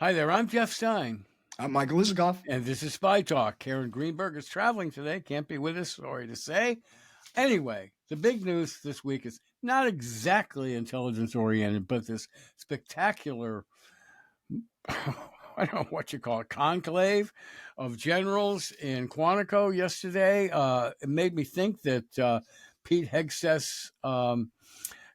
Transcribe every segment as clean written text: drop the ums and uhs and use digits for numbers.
Hi there, I'm Jeff Stein, I'm Michael Isikoff. and this is Spy Talk. Karen Greenberg is traveling today, can't be with us, sorry to say. Anyway, the big news this week is not exactly intelligence oriented, but this spectacular, I don't know what you call it, conclave of generals in Quantico yesterday. It made me think that Pete Hegseth's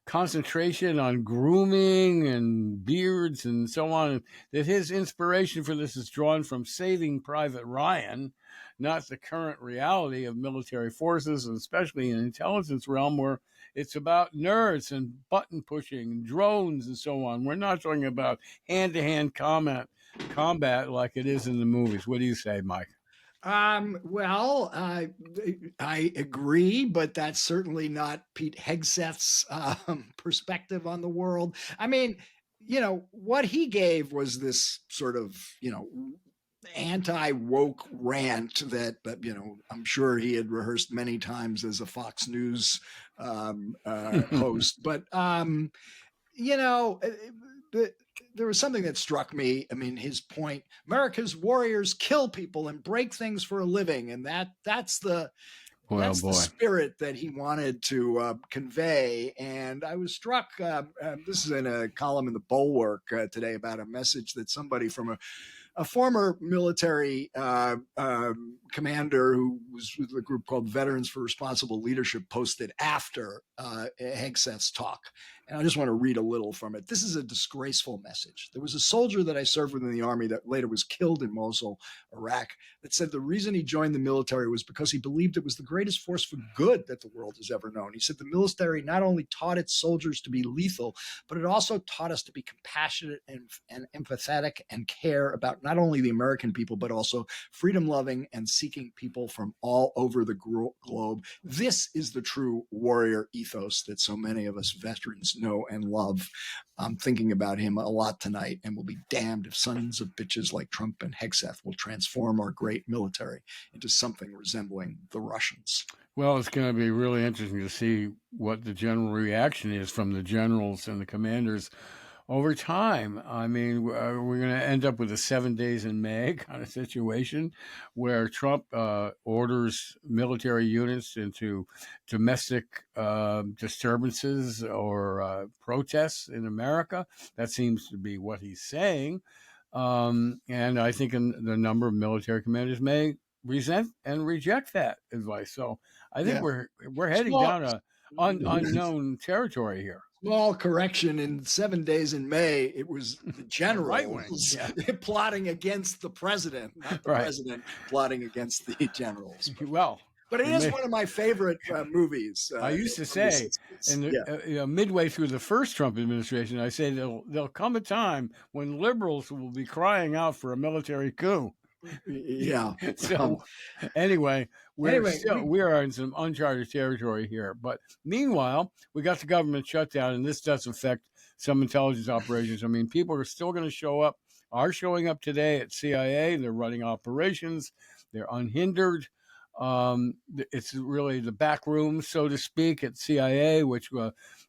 concentration on grooming and beards and so on, that his inspiration for this is drawn from Saving Private Ryan, not the current reality of military forces, and especially in intelligence realm where it's about nerds and button pushing and drones and so on. We're not talking about hand-to-hand combat like it is in the movies. What do you say, Mike? I agree, but that's certainly not Pete Hegseth's perspective on the world. I mean, what he gave was this sort of, anti-woke rant that I'm sure he had rehearsed many times as a Fox News host. But you know, there was something that struck me. I mean, his point: America's warriors kill people and break things for a living, and that's the Well, that's the boy. spirit that he wanted to convey. And I was struck. This is in a column in the Bulwark today about a message that somebody from a former military commander who was with a group called Veterans for Responsible Leadership posted after Hegseth's talk. And I just want to read a little from it. This is a disgraceful message. There was a soldier that I served with in the Army that later was killed in Mosul, Iraq, that said the reason he joined the military was because he believed it was the greatest force for good that the world has ever known. He said the military not only taught its soldiers to be lethal, but it also taught us to be compassionate and empathetic and care about not only the American people, but also freedom-loving and seeking people from all over the globe. This is the true warrior ethos that so many of us veterans know and love. I'm thinking about him a lot tonight, and will be damned if sons of bitches like Trump and Hegseth will transform our great military into something resembling the Russians. Well, it's going to be really interesting to see what the general reaction is from the generals and the commanders over time. I mean, we're going to end up with a 7 days in May kind of situation where Trump orders military units into domestic disturbances or protests in America. That seems to be what he's saying. And I think the number of military commanders may resent and reject that advice. So I think Yeah. we're heading down a unknown territory here. Small correction: in 7 days in May, it was the generals right wing, yeah. plotting against the president, not the president plotting against the generals. Well, but it is one of my favorite movies. I used to say, midway through the first Trump administration, I say there'll come a time when liberals will be crying out for a military coup. Yeah. So anyway, we are in some uncharted territory here. But meanwhile, we got the government shutdown, and this does affect some intelligence operations. I mean, people are still going to are showing up today at CIA. They're running operations. They're unhindered. It's really the back room, so to speak, at CIA, which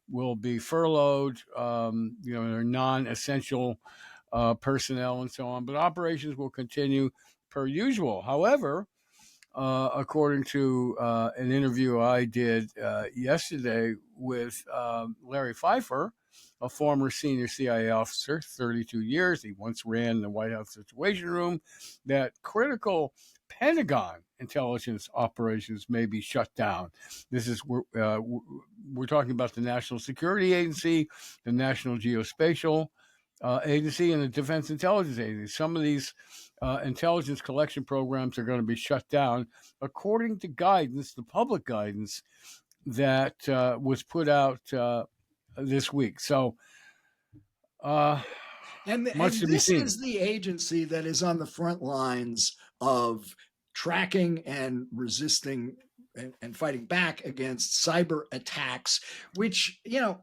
will be furloughed. They're non-essential personnel and so on, but operations will continue per usual. However, according to an interview I did yesterday with Larry Pfeiffer, a former senior CIA officer, 32 years, he once ran the White House Situation Room, that critical Pentagon intelligence operations may be shut down. This is we're talking about the National Security Agency, the National Geospatial Agency, and the Defense Intelligence Agency. Some of these intelligence collection programs are going to be shut down according to guidance, the public guidance that was put out this week. So, and this is the agency that is on the front lines of tracking and resisting and fighting back against cyber attacks, which, they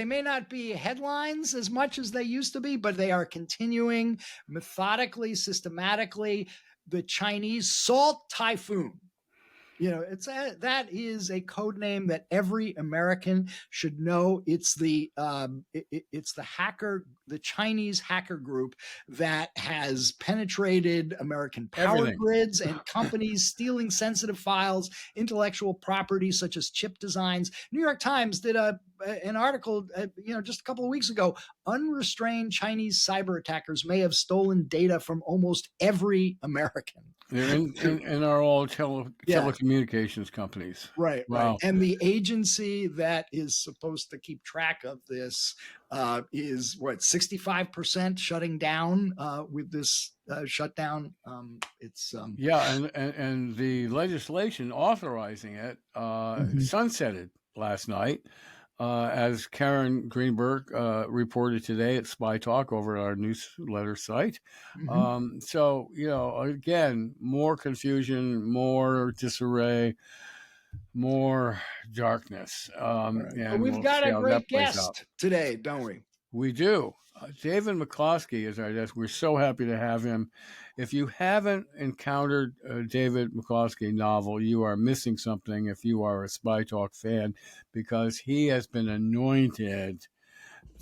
may not be headlines as much as they used to be, but they are continuing methodically, systematically. The Chinese Salt Typhoon. That is a code name that every American should know. It's the hacker the Chinese hacker group that has penetrated American power Everything. grids and companies, stealing sensitive files, intellectual property such as chip designs. New York Times did an article, just a couple of weeks ago. Unrestrained Chinese cyber attackers may have stolen data from almost every American. They're in our all telecommunications companies. Right, Wow. right. And the agency that is supposed to keep track of this is 65% shutting down with this shutdown. And the legislation authorizing it sunsetted last night, as Karen Greenberg reported today at Spy Talk over at our newsletter site. So, again, more confusion, more disarray, more darkness. And we've got a great guest today, don't we? We do. David McCloskey is our guest. We're so happy to have him. If you haven't encountered a David McCloskey novel, you are missing something if you are a Spy Talk fan, because he has been anointed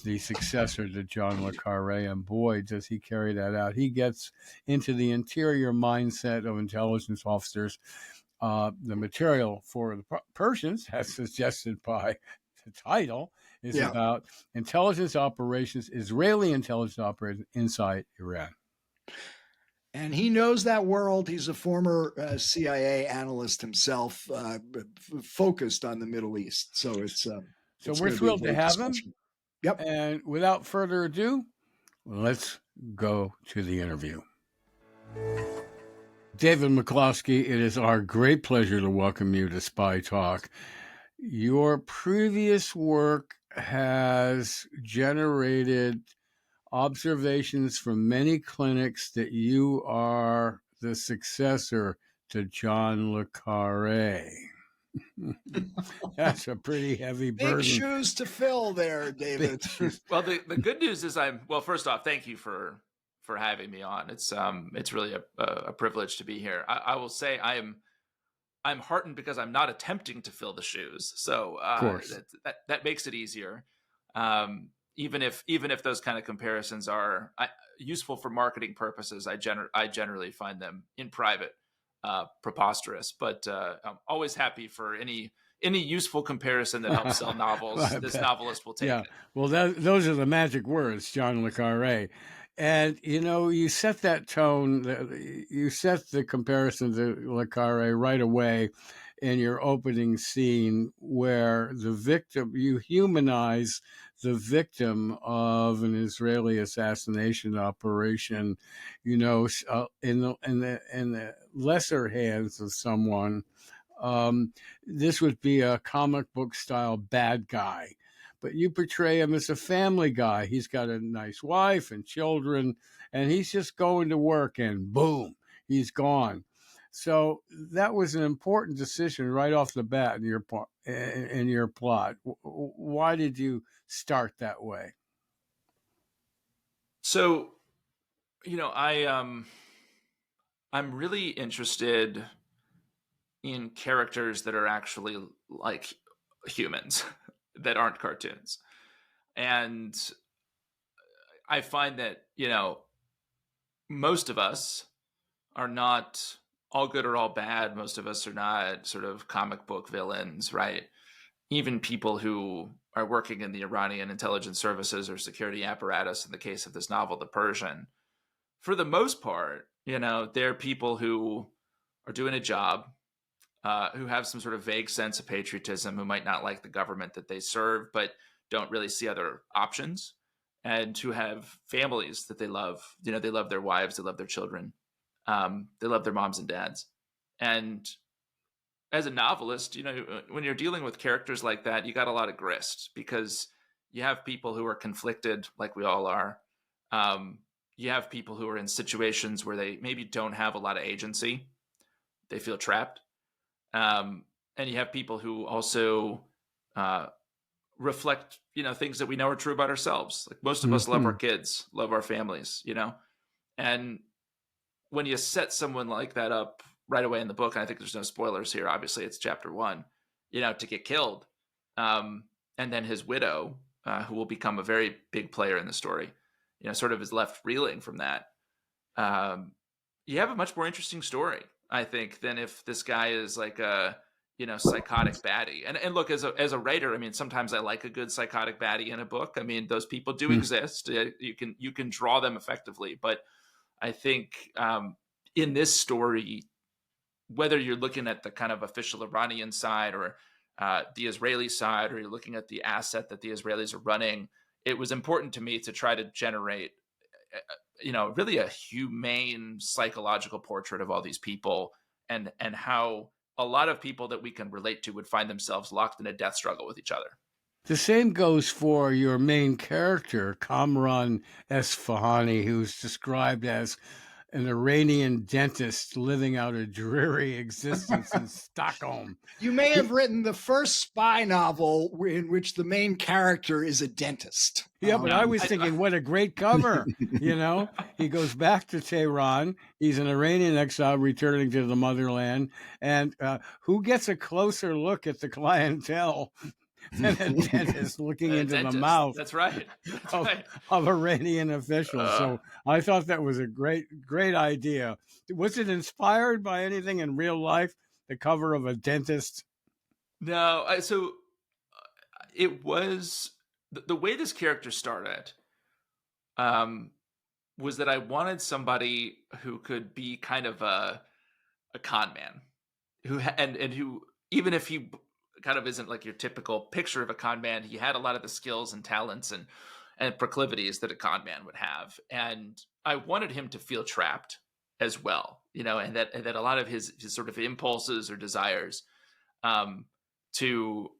the successor to John le Carré, and boy, does he carry that out. He gets into the interior mindset of intelligence officers. The material for the Persians, as suggested by the title, is about intelligence operations, Israeli intelligence operations inside Iran. And he knows that world. He's a former CIA analyst himself, focused on the Middle East. So we're thrilled to have him. Yep. And without further ado, let's go to the interview. David McCloskey, it is our great pleasure to welcome you to Spy Talk. Your previous work has generated observations from many clinics that you are the successor to John le Carré. That's a pretty heavy burden. Big shoes to fill there, David. Well, the good news is first off, thank you for having me on. It's really a privilege to be here. I will say I'm heartened because I'm not attempting to fill the shoes. So of course. that makes it easier. Even if those kind of comparisons are useful for marketing purposes, I generally find them in private preposterous. But I'm always happy for any useful comparison that helps sell novels. This novelist will take it. Well, those are the magic words, John le Carré. And, you set that tone, you set the comparison to le Carré right away in your opening scene, where the victim, you humanize the victim of an Israeli assassination operation, in the lesser hands of someone. This would be a comic book style bad guy, but you portray him as a family guy. He's got a nice wife and children, and he's just going to work, and boom, he's gone. So that was an important decision right off the bat in your plot. Why did you start that way? So, I'm really interested in characters that are actually like humans, that aren't cartoons. And I find that, most of us are not all good or all bad. Most of us are not sort of comic book villains, right? Even people who are working in the Iranian intelligence services or security apparatus, in the case of this novel, The Persian, for the most part, they're people who are doing a job, who have some sort of vague sense of patriotism, who might not like the government that they serve, but don't really see other options, and who have families that they love. They love their wives, they love their children. They love their moms and dads. And as a novelist, when you're dealing with characters like that, you got a lot of grist, because you have people who are conflicted, like we all are. You have people who are in situations where they maybe don't have a lot of agency. They feel trapped. And you have people who also reflect, things that we know are true about ourselves. Like most of us love our kids, love our families, and when you set someone like that up right away in the book, and I think there's no spoilers here, obviously it's chapter 1, to get killed. And then his widow, who will become a very big player in the story, sort of is left reeling from that, you have a much more interesting story, I think, than if this guy is like a psychotic baddie. And look, as a writer, I mean, sometimes I like a good psychotic baddie in a book. I mean, those people do exist. You can draw them effectively, but I think in this story, whether you're looking at the kind of official Iranian side or the Israeli side, or you're looking at the asset that the Israelis are running, it was important to me to try to generate, really a humane psychological portrait of all these people, and how a lot of people that we can relate to would find themselves locked in a death struggle with each other. The same goes for your main character, Kamran Esfahani, who's described as an Iranian dentist living out a dreary existence in Stockholm. You may have written the first spy novel in which the main character is a dentist. Yeah, but I was thinking, what a great cover. He goes back to Tehran. He's an Iranian exile returning to the motherland. And who gets a closer look at the clientele than a dentist looking into the mouth? That's right. Of Iranian officials. So I thought that was a great idea. Was it inspired by anything in real life, the cover of a dentist? No, it was the way this character started. Was that I wanted somebody who could be kind of a con man, who even if he kind of isn't like your typical picture of a con man, he had a lot of the skills and talents and proclivities that a con man would have, and I wanted him to feel trapped as well, and that a lot of his sort of impulses or desires to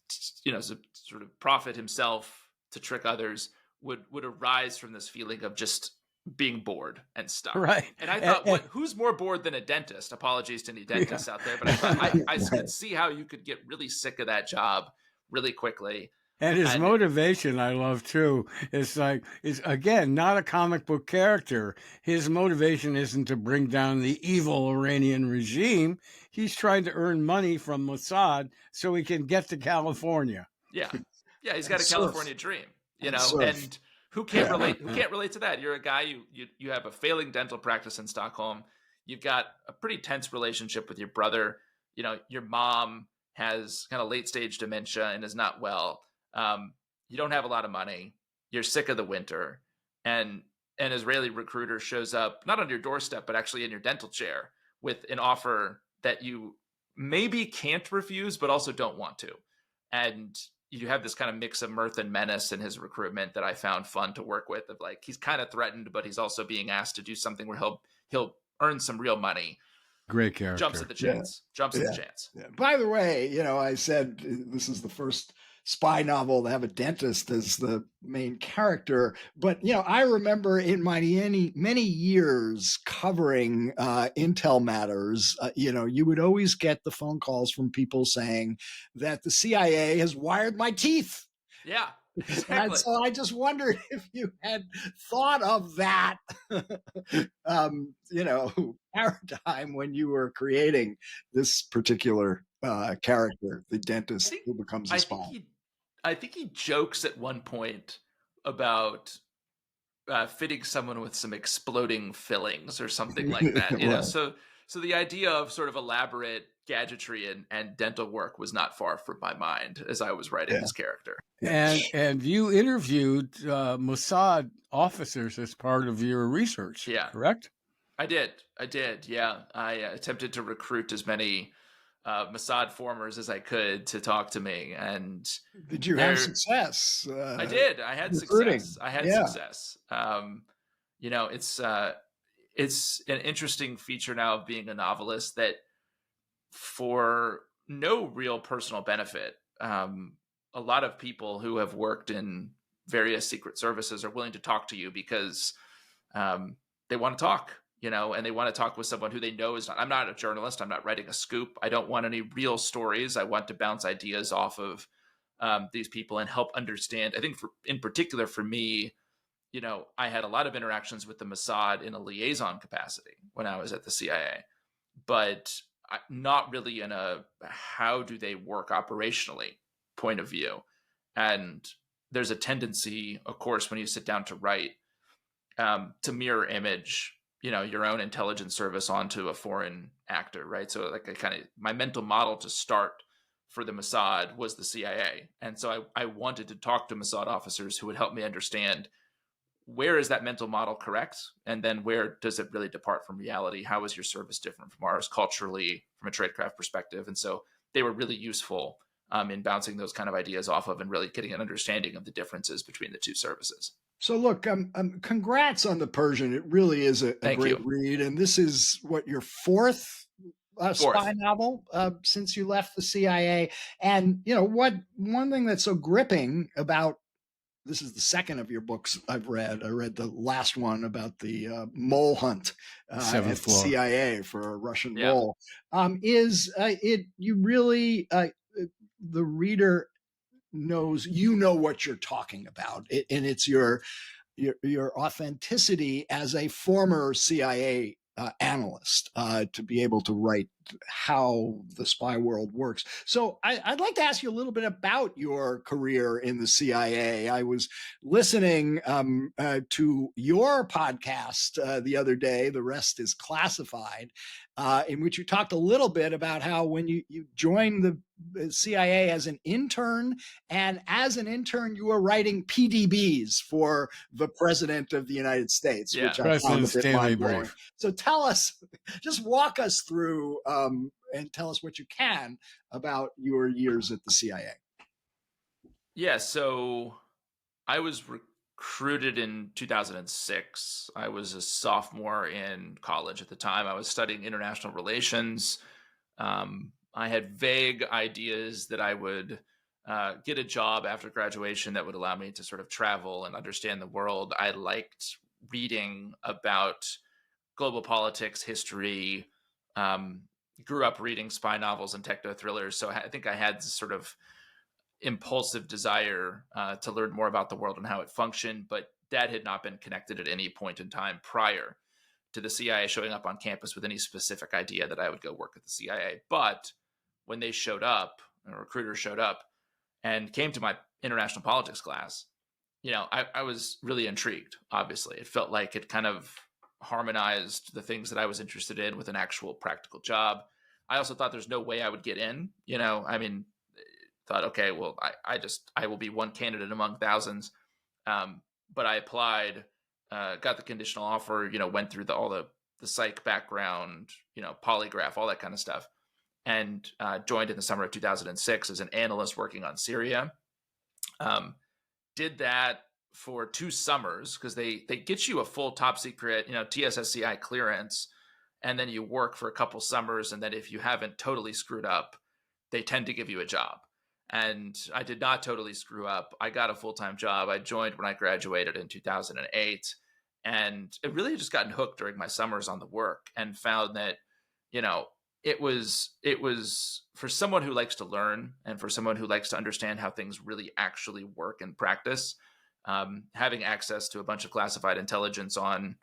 sort of profit himself, to trick others, would arise from this feeling of just being bored and stuck. Right. And I thought, who's more bored than a dentist? Apologies to any dentists out there, but I thought I could see how you could get really sick of that job really quickly. And his motivation, I love too, is again, not a comic book character. His motivation isn't to bring down the evil Iranian regime. He's trying to earn money from Mossad so he can get to California. Yeah. Yeah. He's got a California dream, and who can't relate? Who can't relate to that? You're a guy, you have a failing dental practice in Stockholm. You've got a pretty tense relationship with your brother. Your mom has kind of late stage dementia and is not well. You don't have a lot of money. You're sick of the winter, and an Israeli recruiter shows up, not on your doorstep, but actually in your dental chair with an offer that you maybe can't refuse, but also don't want to. And you have this kind of mix of mirth and menace in his recruitment that I found fun to work with, of like, he's kind of threatened, but he's also being asked to do something where he'll earn some real money. Great character. Jumps at the chance. Yeah. Yeah. By the way, I said this is the first spy novel to have a dentist as the main character. But, I remember in my many years covering intel matters, you would always get the phone calls from people saying that the CIA has wired my teeth. Yeah. Exactly. And so I just wondered if you had thought of that, paradigm when you were creating this particular character, the dentist who becomes a spy. I think he jokes at one point about fitting someone with some exploding fillings or something like that. Right. So the idea of sort of elaborate gadgetry and dental work was not far from my mind as I was writing his character. And you interviewed Mossad officers as part of your research, correct? I did. Yeah. I attempted to recruit as many Mossad formers as I could to talk to me. And did you have success? I did. I had success. Success. It's an interesting feature now of being a novelist that, for no real personal benefit, a lot of people who have worked in various secret services are willing to talk to you because they want to talk, and they want to talk with someone who they know is not. I'm not a journalist. I'm not writing a scoop. I don't want any real stories. I want to bounce ideas off of these people and help understand. I think in particular for me, I had a lot of interactions with the Mossad in a liaison capacity when I was at the CIA, but not really in a how do they work operationally point of view. And there's a tendency, of course, when you sit down to write, to mirror image, your own intelligence service onto a foreign actor, right? So like my mental model to start for the Mossad was the CIA. And so I wanted to talk to Mossad officers who would help me understand, where is that mental model correct? And then where does it really depart from reality? How is your service different from ours culturally, from a tradecraft perspective? And so they were really useful in bouncing those kind of ideas off of and really getting an understanding of the differences between the two services. So look, congrats on The Persian. It really is a great you. read. And this is what, your fourth spy novel since you left the CIA. And one thing that's so gripping about, this is the second of your books I've read. I read the last one about the mole hunt at the CIA for a Russian mole. You really, the reader knows what you're talking about, and it's your authenticity as a former CIA analyst to be able to write how the spy world works. So I'd like to ask you a little bit about your career in the CIA. I was listening to your podcast the other day, The Rest is Classified, in which you talked a little bit about how when you joined the CIA as an intern, and as an intern, you were writing PDBs for the President of the United States, which I found a bit mind-blowing. So tell us, just walk us through and tell us what you can about your years at the CIA. Yeah, so I was recruited in 2006. I was a sophomore in college at the time. I was studying international relations. I had vague ideas that I would get a job after graduation that would allow me to sort of travel and understand the world. I liked reading about global politics, history, grew up reading spy novels and techno thrillers. So I think I had this sort of impulsive desire to learn more about the world and how it functioned, but that had not been connected at any point in time prior to the CIA showing up on campus with any specific idea that I would go work at the CIA. But when they showed up, a recruiter showed up and came to my international politics class, I was really intrigued. Obviously, it felt like it kind of harmonized the things that I was interested in with an actual practical job. I also thought there's no way I would get in, thought, okay, well, I will be one candidate among thousands. But I applied, got the conditional offer, went through all the psych background, polygraph, all that kind of stuff, and joined in the summer of 2006 as an analyst working on Syria. Did that for 2 summers because they get you a full top secret, TSSCI clearance, and then you work for a couple summers, and then if you haven't totally screwed up, they tend to give you a job. And I did not totally screw up. I got a full-time job. I joined when I graduated in 2008, and it really just gotten hooked during my summers on the work and found that, it was for someone who likes to learn and for someone who likes to understand how things really actually work in practice. Having access to a bunch of classified intelligence on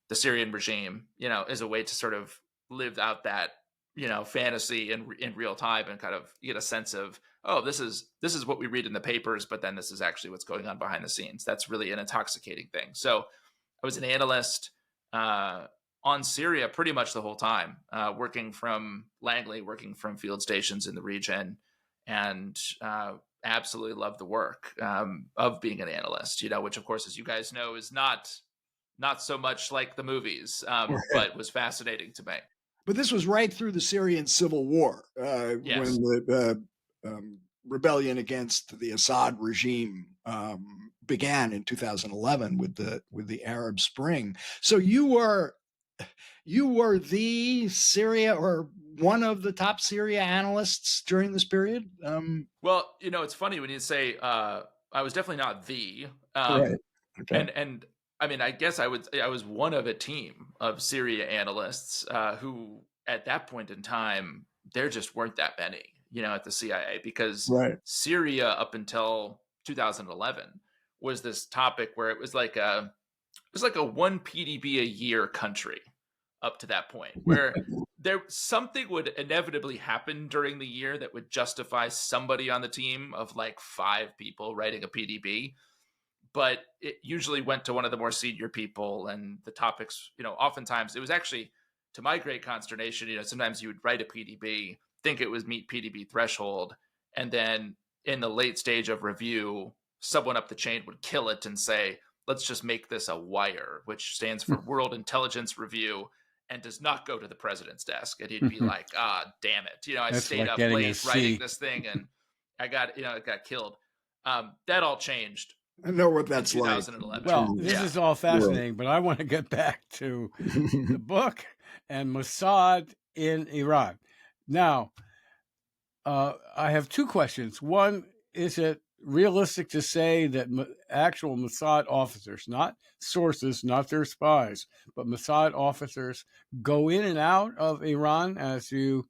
the Syrian regime, is a way to sort of live out that, fantasy in real time and kind of get a sense of, oh, this is what we read in the papers, but then this is actually what's going on behind the scenes. That's really an intoxicating thing. So I was an analyst on Syria pretty much the whole time, working from Langley, working from field stations in the region, and absolutely loved the work of being an analyst, which of course, as you guys know, is not so much like the movies, but was fascinating to me. But this was right through the Syrian civil war, yes. when the rebellion against the Assad regime began in 2011 with the Arab Spring. So you were the Syria, or one of the top Syria analysts during this period. Well, it's funny when you say I was definitely not the. Right. Okay. And I mean, I guess I was one of a team of Syria analysts who, at that point in time, there just weren't that many, at the CIA, because Syria up until 2011 was this topic where it was like a 1 PDB a year country up to that point, where something would inevitably happen during the year that would justify somebody on the team of like 5 people writing a PDB. but it usually went to one of the more senior people, and the topics, oftentimes it was actually, to my great consternation, sometimes you would write a PDB, think it was meet PDB threshold, and then in the late stage of review, someone up the chain would kill it and say, let's just make this a WIRE, which stands for World Intelligence Review, and does not go to the president's desk. And he'd be like, damn it. I That's stayed like up getting a late writing C. this thing, and it got killed. That all changed I know what that's in like. 2011. Well, this is all fascinating, but I want to get back to the book and Mossad in Iran. Now, I have two questions. One, is it realistic to say that actual Mossad officers, not sources, not their spies, but Mossad officers go in and out of Iran, as you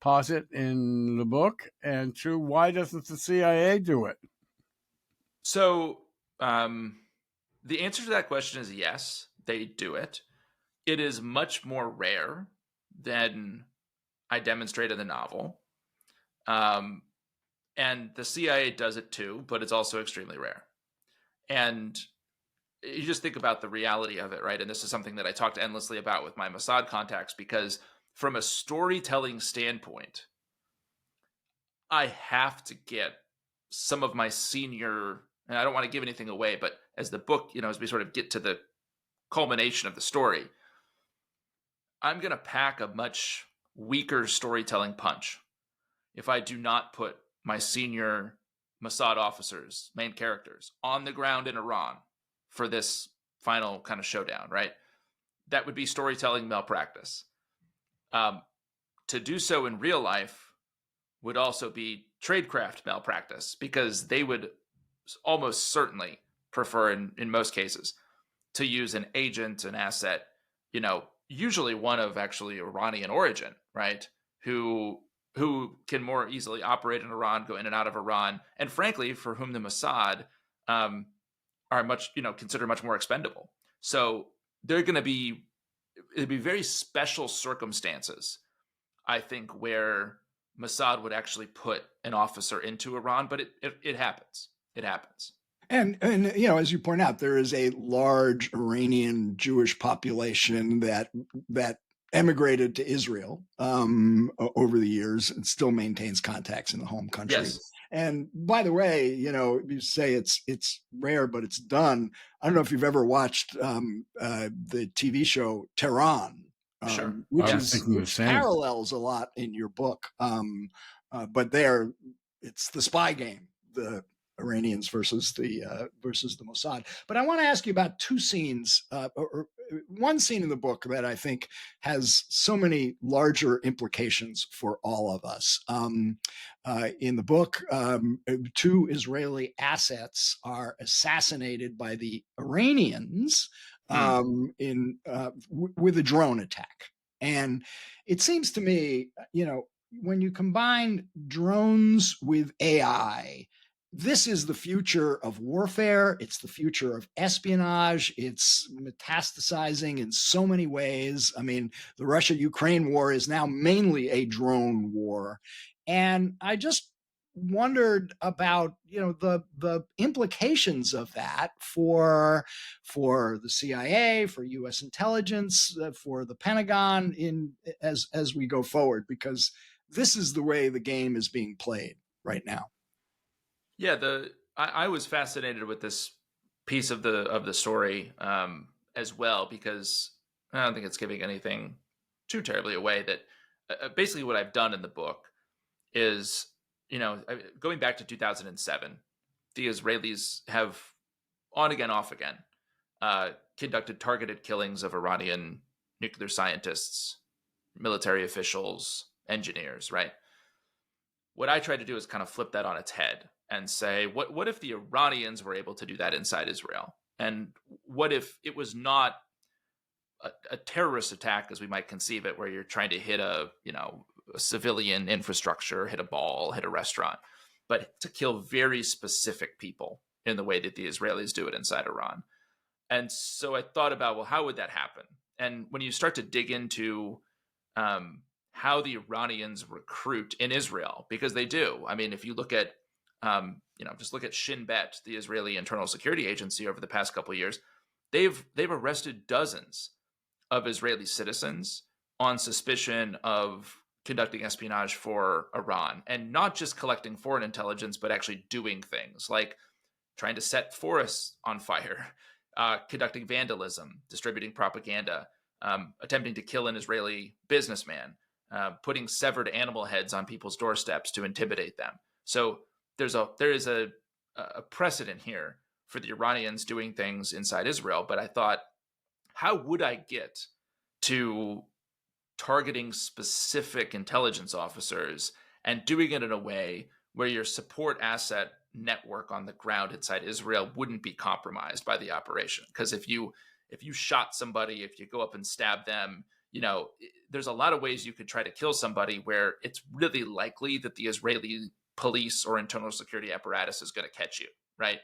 posit in the book? And two, why doesn't the CIA do it? So the answer to that question is yes, they do it. It is much more rare than I demonstrate in the novel. And the CIA does it too, but it's also extremely rare. And you just think about the reality of it, right? And this is something that I talked endlessly about with my Mossad contacts, because from a storytelling standpoint, I have to get some of my senior, and I don't want to give anything away, but as the book, as we sort of get to the culmination of the story, I'm going to pack a much weaker storytelling punch if I do not put my senior Mossad officers, main characters, on the ground in Iran for this final kind of showdown, right? That would be storytelling malpractice. To do so in real life would also be tradecraft malpractice, because they would almost certainly prefer, in most cases, to use an agent, an asset, usually one of actually Iranian origin, right? Who can more easily operate in Iran, go in and out of Iran, and frankly, for whom the Mossad are much, considered much more expendable. So it'd be very special circumstances, I think, where Mossad would actually put an officer into Iran, but it happens. It happens. And as you point out, there is a large Iranian Jewish population that emigrated to Israel over the years and still maintains contacts in the home country. Yes. And by the way, you say it's rare, but it's done. I don't know if you've ever watched the TV show Tehran, Sure. which parallels a lot in your book. But it's the spy game, the Iranians versus the Mossad. But I want to ask you about two scenes, or one scene in the book that I think has so many larger implications for all of us. In the book, two Israeli assets are assassinated by the Iranians with a drone attack. And it seems to me, when you combine drones with AI, this is the future of warfare. It's the future of espionage. It's metastasizing in so many ways. I mean, the Russia-Ukraine war is now mainly a drone war. And I just wondered about, the implications of that for the CIA, for U.S. intelligence, for the Pentagon as we go forward, because this is the way the game is being played right now. Yeah, I was fascinated with this piece of the story as well, because I don't think it's giving anything too terribly away. That basically what I've done in the book is, going back to 2007, the Israelis have on again, off again, conducted targeted killings of Iranian nuclear scientists, military officials, engineers, right? What I tried to do is kind of flip that on its head and say, what if the Iranians were able to do that inside Israel? And what if it was not a terrorist attack, as we might conceive it, where you're trying to hit a civilian infrastructure, hit a ball, hit a restaurant, but to kill very specific people in the way that the Israelis do it inside Iran? And so I thought about, well, how would that happen? And when you start to dig into how the Iranians recruit in Israel, because they do. I mean, if you look at Just look at Shin Bet, the Israeli Internal Security Agency, over the past couple of years. They've arrested dozens of Israeli citizens on suspicion of conducting espionage for Iran, and not just collecting foreign intelligence, but actually doing things like trying to set forests on fire, conducting vandalism, distributing propaganda, attempting to kill an Israeli businessman, putting severed animal heads on people's doorsteps to intimidate them. So there is a precedent here for the Iranians doing things inside Israel. But I thought, how would I get to targeting specific intelligence officers and doing it in a way where your support asset network on the ground inside Israel wouldn't be compromised by the operation? Because if you shot somebody, if you go up and stab them, there's a lot of ways you could try to kill somebody where it's really likely that the Israeli police or internal security apparatus is going to catch you, right?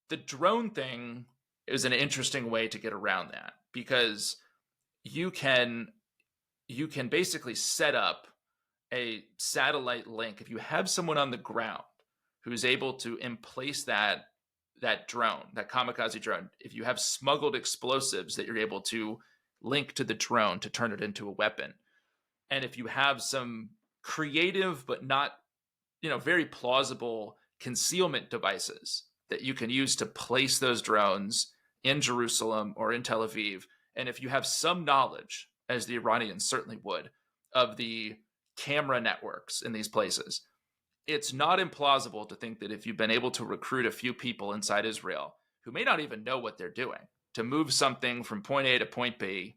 The drone thing is an interesting way to get around that, because you can basically set up a satellite link. If you have someone on the ground who's able to emplace that drone, that kamikaze drone, if you have smuggled explosives that you're able to link to the drone to turn it into a weapon, and if you have some creative but not very plausible concealment devices that you can use to place those drones in Jerusalem or in Tel Aviv, and if you have some knowledge, as the Iranians certainly would, of the camera networks in these places, it's not implausible to think that if you've been able to recruit a few people inside Israel who may not even know what they're doing to move something from point A to point B,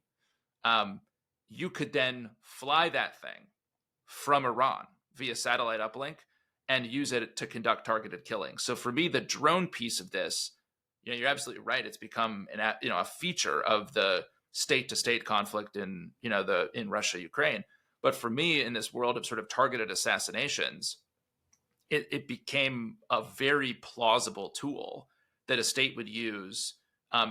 you could then fly that thing from Iran via satellite uplink and use it to conduct targeted killings. So for me, the drone piece of this, you're absolutely right. It's become a feature of the state-to-state conflict in Russia, Ukraine. But for me, in this world of sort of targeted assassinations, it became a very plausible tool that a state would use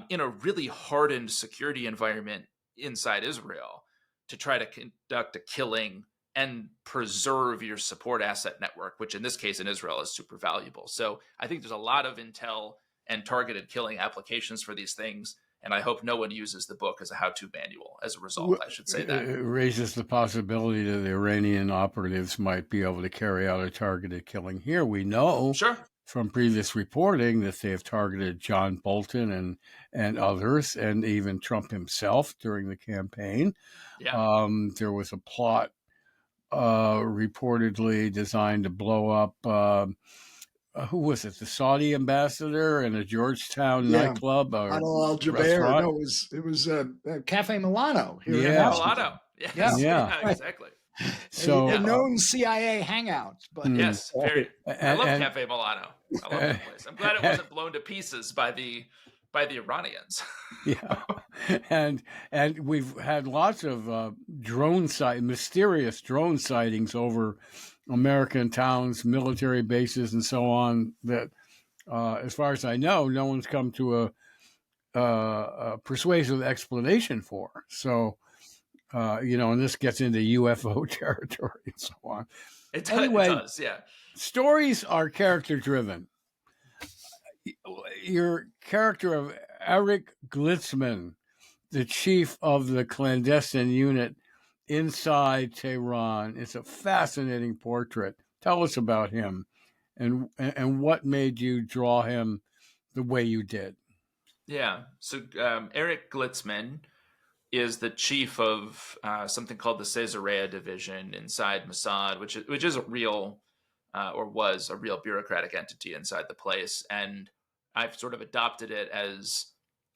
in a really hardened security environment inside Israel to try to conduct a killing and preserve your support asset network, which in this case in Israel is super valuable. So I think there's a lot of intel and targeted killing applications for these things. And I hope no one uses the book as a how-to manual as a result. I should say that. It raises the possibility that the Iranian operatives might be able to carry out a targeted killing here. We know from previous reporting that they have targeted John Bolton and others, and even Trump himself during the campaign. Yeah. There was a plot reportedly designed to blow up who was it? The Saudi ambassador in a Georgetown nightclub. Adel Al-Jubeir. No, it was Cafe Milano here in Washington. Milano. Yeah, exactly. So a known CIA hangout. But yes, I love Cafe Milano. I love that place. I'm glad it wasn't blown to pieces by the Iranians. Yeah, and we've had lots of mysterious drone sightings over American towns, military bases, and so on. That, as far as I know, no one's come to a persuasive explanation for. So, and this gets into UFO territory and so on. It does, yeah. Stories are character-driven. Your character of Eric Glitzman, the chief of the clandestine unit inside Tehran, is a fascinating portrait. Tell us about him and what made you draw him the way you did. Yeah. So Eric Glitzman is the chief of something called the Caesarea division inside Mossad, which is a real or was a real bureaucratic entity inside the place. And I've sort of adopted it as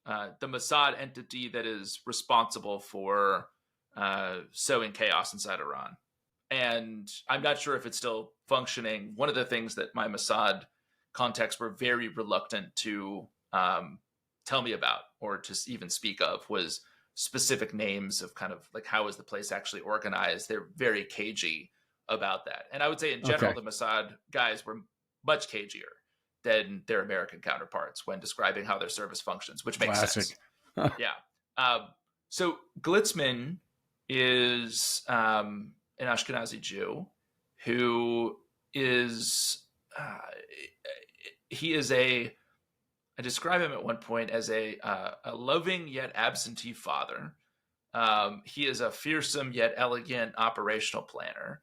the Mossad entity that is responsible for sowing chaos inside Iran. And I'm not sure if it's still functioning. One of the things that my Mossad contacts were very reluctant to tell me about or to even speak of was specific names of kind of like how is the place actually organized. They're very cagey about that. And I would say in general, the Mossad guys were much cagier than their American counterparts when describing how their service functions, which makes sense. Yeah. So Glitzman is an Ashkenazi Jew who is he is I describe him at one point as a loving yet absentee father. He is a fearsome yet elegant operational planner.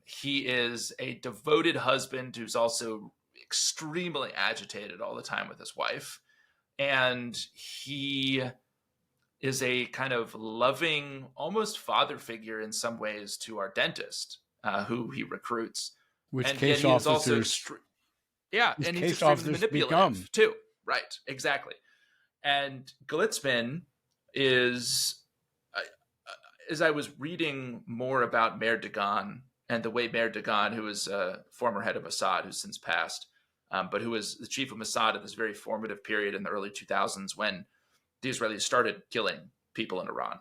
He is a devoted husband who's also extremely agitated all the time with his wife. And he is a kind of loving, almost father figure in some ways to our dentist, who he recruits. Which and case yet he is also officers, and he's case extremely officers manipulative become. too. Right, exactly. And Glitzman is, as I was reading more about Mayor Dagan and the way Mayor Dagan, who is a former head of Mossad, who's since passed, but who was the chief of Mossad at this very formative period in the early 2000s when the Israelis started killing people in Iran.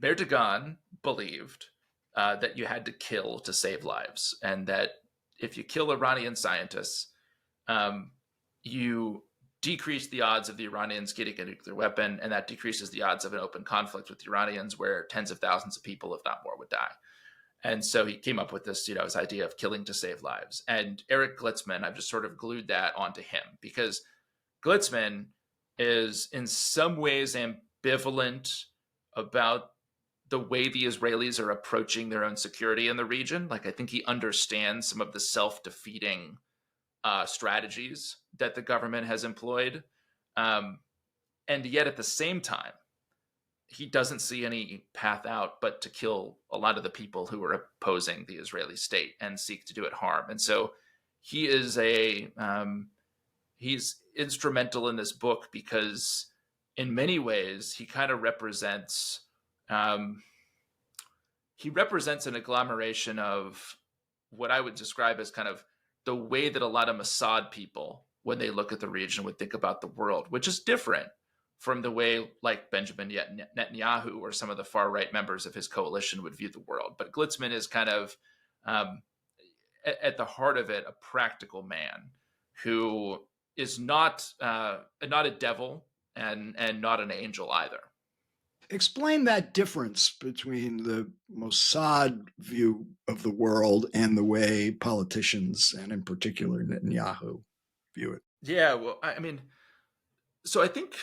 Mayor Dagan believed that you had to kill to save lives, and that if you kill Iranian scientists, you decrease the odds of the Iranians getting a nuclear weapon, and that decreases the odds of an open conflict with the Iranians where tens of thousands of people, if not more, would die. And so he came up with this, his idea of killing to save lives. And Eric Glitzman, I've just sort of glued that onto him because Glitzman is in some ways ambivalent about the way the Israelis are approaching their own security in the region. Like, I think he understands some of the self-defeating strategies that the government has employed. And yet at the same time, he doesn't see any path out but to kill a lot of the people who are opposing the Israeli state and seek to do it harm. And so he is he's instrumental in this book because in many ways he kind of represents an agglomeration of what I would describe as kind of the way that a lot of Mossad people, when they look at the region, would think about the world, which is different from the way like Benjamin Netanyahu or some of the far right members of his coalition would view the world. But Glitzman is kind of, at the heart of it, a practical man who is not a devil and not an angel either. Explain that difference between the Mossad view of the world and the way politicians, and in particular Netanyahu, view it. Yeah, well, I mean, so I think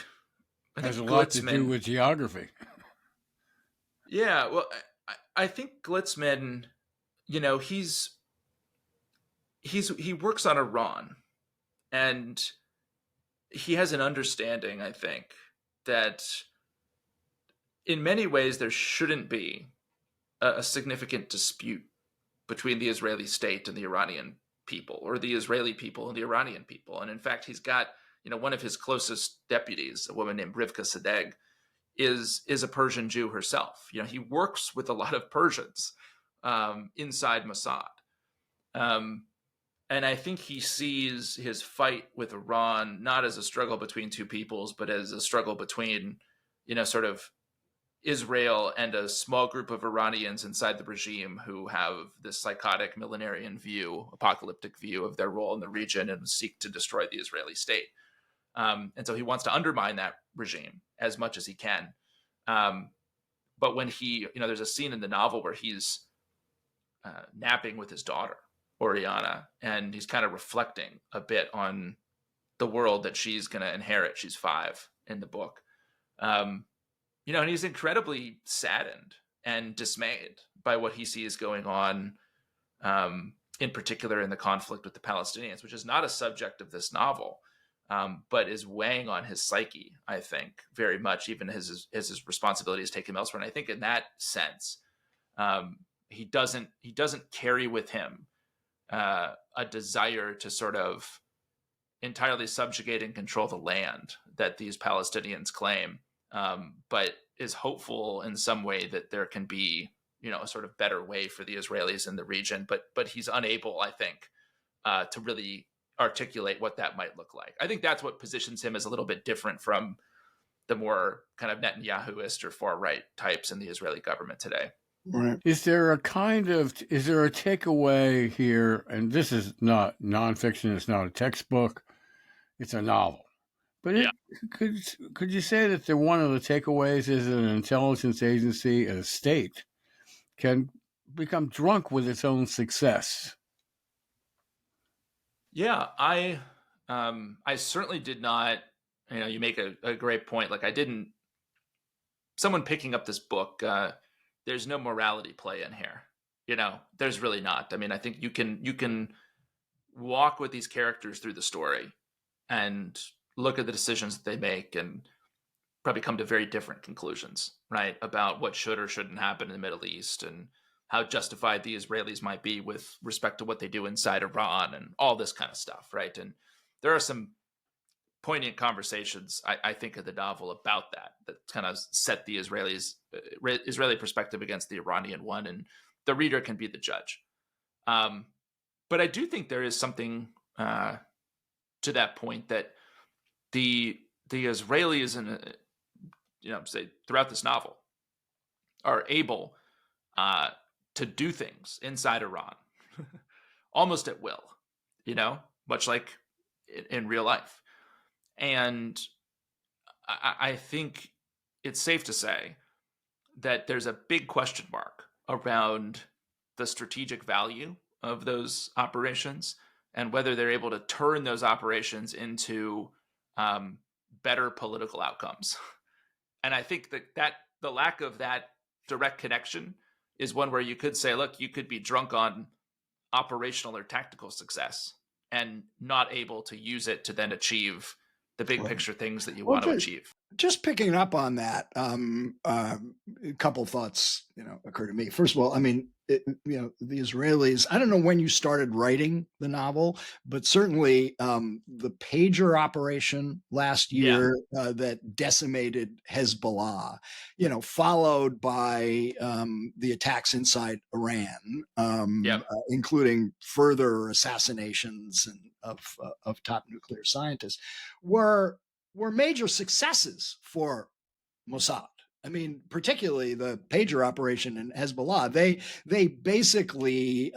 has a lot to do with geography. Yeah, well, I think Glitzman, he works on Iran, and he has an understanding, I think, that in many ways there shouldn't be a significant dispute between the Israeli state and the Iranian people, or the Israeli people and the Iranian people. And in fact, he's got, one of his closest deputies, a woman named Rivka Sadegh, is a Persian Jew herself. He works with a lot of Persians inside Mossad. And I think he sees his fight with Iran not as a struggle between two peoples, but as a struggle between, sort of Israel and a small group of Iranians inside the regime who have this psychotic millenarian view, apocalyptic view of their role in the region and seek to destroy the Israeli state. And so he wants to undermine that regime as much as he can. But when there's a scene in the novel where he's napping with his daughter, Oriana, and he's kind of reflecting a bit on the world that she's going to inherit. She's 5 in the book. And he's incredibly saddened and dismayed by what he sees going on, in particular in the conflict with the Palestinians, which is not a subject of this novel, but is weighing on his psyche, I think, very much, even as his responsibilities take him elsewhere. And I think in that sense, he doesn't carry with him a desire to sort of entirely subjugate and control the land that these Palestinians claim, but is hopeful in some way that there can be, a sort of better way for the Israelis in the region. But he's unable, I think, to really articulate what that might look like. I think that's what positions him as a little bit different from the more kind of Netanyahuist or far right types in the Israeli government today. Right. Is there a takeaway here? And this is not nonfiction. It's not a textbook. It's a novel. But could you say that one of the takeaways is that an intelligence agency, a state, can become drunk with its own success? Yeah, I certainly did not. You make a great point. Like I didn't. Someone picking up this book, there's no morality play in here. There's really not. I mean, I think you can walk with these characters through the story and look at the decisions that they make and probably come to very different conclusions, right? About what should or shouldn't happen in the Middle East and how justified the Israelis might be with respect to what they do inside Iran and all this kind of stuff, right? And there are some poignant conversations, I think, of the novel about that kind of set the Israeli perspective against the Iranian one, and the reader can be the judge. But I do think there is something to that point that the Israelis and say throughout this novel are able to do things inside Iran almost at will, much like in real life. And I think it's safe to say that there's a big question mark around the strategic value of those operations and whether they're able to turn those operations into better political outcomes. And I think that the lack of that direct connection is one where you could say, look, you could be drunk on operational or tactical success and not able to use it to then achieve the big picture things that you want to achieve. Just picking up on that, a couple thoughts, occur to me. First of all, I mean, the Israelis, I don't know when you started writing the novel, but certainly the pager operation last year that decimated Hezbollah, followed by the attacks inside Iran, including further assassinations of top nuclear scientists, were major successes for Mossad. I mean, particularly the pager operation in Hezbollah. They basically,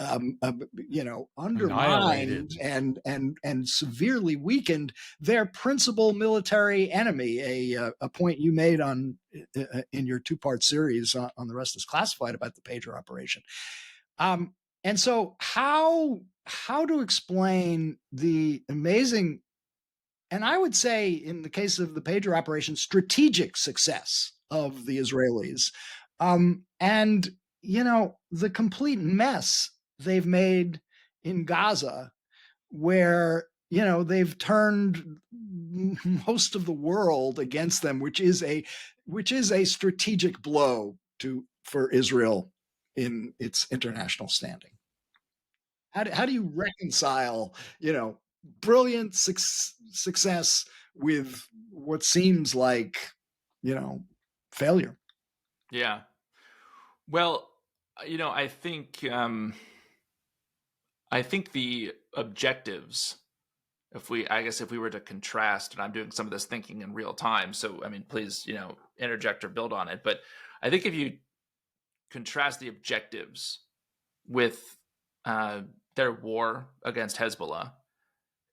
undermined and severely weakened their principal military enemy. A point you made in your two-part series on The Rest is Classified about the pager operation. And so, how to explain the amazing, and I would say, in the case of the pager operation, strategic success of the Israelis, and the complete mess they've made in Gaza, where they've turned most of the world against them, which is a strategic blow for Israel in its international standing. How do you reconcile brilliant success with what seems like failure? Yeah. Well, I think the objectives, if we were to contrast, and I'm doing some of this thinking in real time, so I mean, please, interject or build on it, but I think if you contrast the objectives with their war against Hezbollah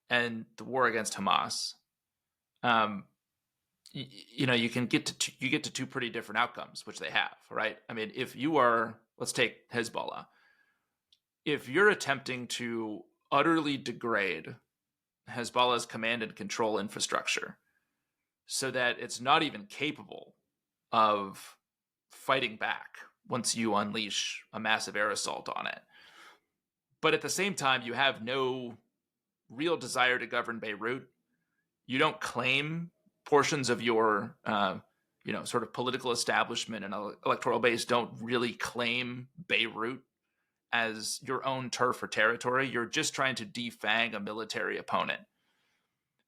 and the war against Hamas, you can get to two pretty different outcomes, which they have, right? I mean, if you are, let's take Hezbollah, if you're attempting to utterly degrade Hezbollah's command and control infrastructure so that it's not even capable of fighting back once you unleash a massive air assault on it, but at the same time, you have no real desire to govern Beirut. You don't claim portions of your, sort of political establishment and electoral base don't really claim Beirut as your own turf or territory. You're just trying to defang a military opponent.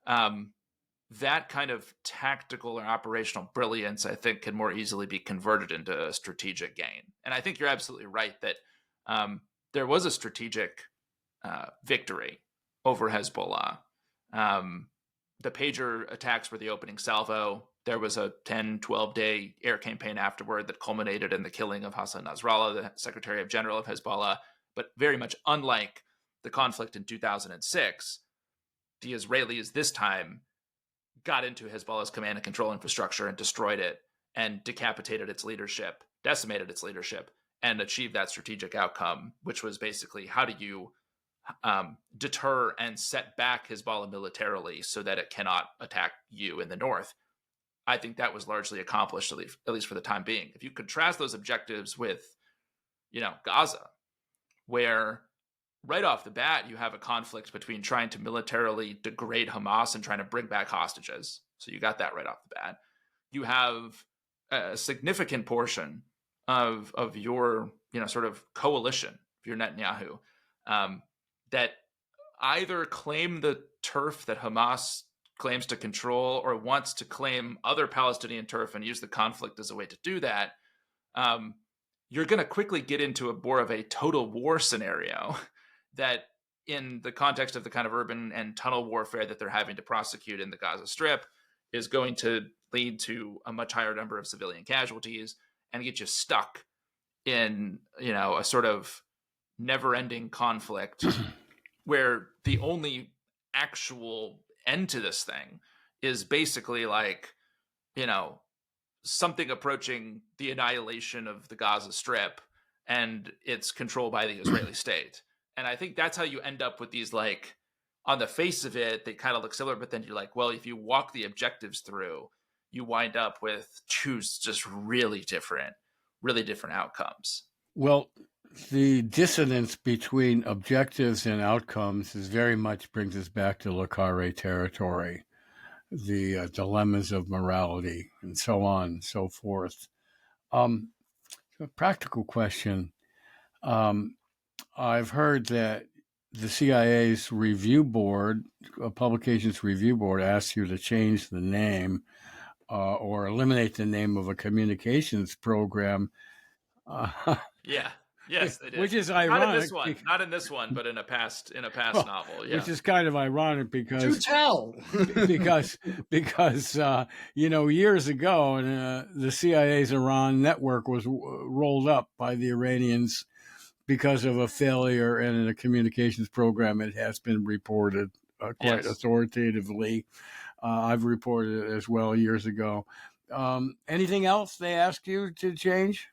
That kind of tactical or operational brilliance, I think, can more easily be converted into a strategic gain. And I think you're absolutely right that there was a strategic victory over Hezbollah. The pager attacks were the opening salvo. There was a 10, 12-day air campaign afterward that culminated in the killing of Hassan Nasrallah, the Secretary of General of Hezbollah. But very much unlike the conflict in 2006, the Israelis this time got into Hezbollah's command and control infrastructure and destroyed it and decapitated its leadership, decimated its leadership, and achieved that strategic outcome, which was basically how do you deter and set back Hezbollah militarily so that it cannot attack you in the north. I think that was largely accomplished, at least for the time being. If you contrast those objectives with, Gaza, where right off the bat, you have a conflict between trying to militarily degrade Hamas and trying to bring back hostages. So you got that right off the bat. You have a significant portion of your, sort of coalition, if you're Netanyahu, that either claim the turf that Hamas claims to control or wants to claim other Palestinian turf and use the conflict as a way to do that. You're going to quickly get into more of a total war scenario that, in the context of the kind of urban and tunnel warfare that they're having to prosecute in the Gaza Strip, is going to lead to a much higher number of civilian casualties and get you stuck in, a sort of never-ending conflict where the only actual end to this thing is basically like, something approaching the annihilation of the Gaza Strip and its control by the Israeli state. And I think that's how you end up with these, like, on the face of it, they kind of look similar, but then you're like, well, if you walk the objectives through, you wind up with two just really different outcomes. Well, the dissonance between objectives and outcomes is very much brings us back to Le Carre territory, the dilemmas of morality, and so on and so forth. A practical question. I've heard that the CIA's review board, publications review board, asks you to change the name or eliminate the name of a communications program. Yeah. Yes, they did. Which is ironic. Not in this one, but in a past novel. Yeah. Which is kind of ironic because do tell. because years ago, the CIA's Iran network was rolled up by the Iranians because of a failure in a communications program. It has been reported quite authoritatively. I've reported it as well years ago. Anything else they asked you to change?